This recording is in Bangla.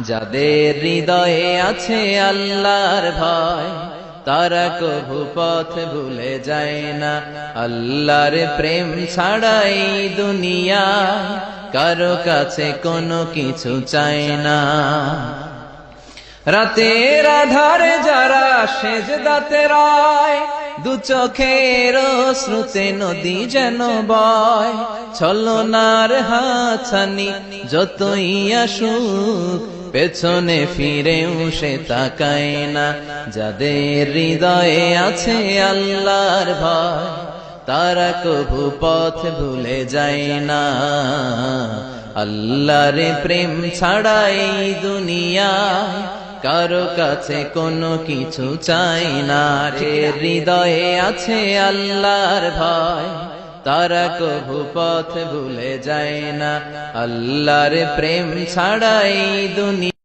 যাদের হৃদয়ে আছে আল্লাহর ভয়, তারা কভু পথ ভুলে যায় না। আল্লাহর প্রেম ছাড়াই দুনিয়ায় কারো কাছে কোনো কিছু চায় না। রাতের আধারে যারা সেজদাতে রয়, দু চোখের শ্রুতে নদী যেন বয়। ছলনার হাতছানি যতই আসুক, পেছনে ফিরেও সে তাকায় না। যাদের হৃদয়ে আছে আল্লাহর ভয়, তারা কভু পথ ভুলে যায় না। আল্লাহর প্রেম ছাড়াই দুনিয়ায় কারো কাছে কোনো কিছু চাই না। হৃদয়ে আছে আল্লাহর ভয়, তারা কভু পথ ভুলে যায় না। আল্লাহর প্রেম ছাড়াই দুনিয়া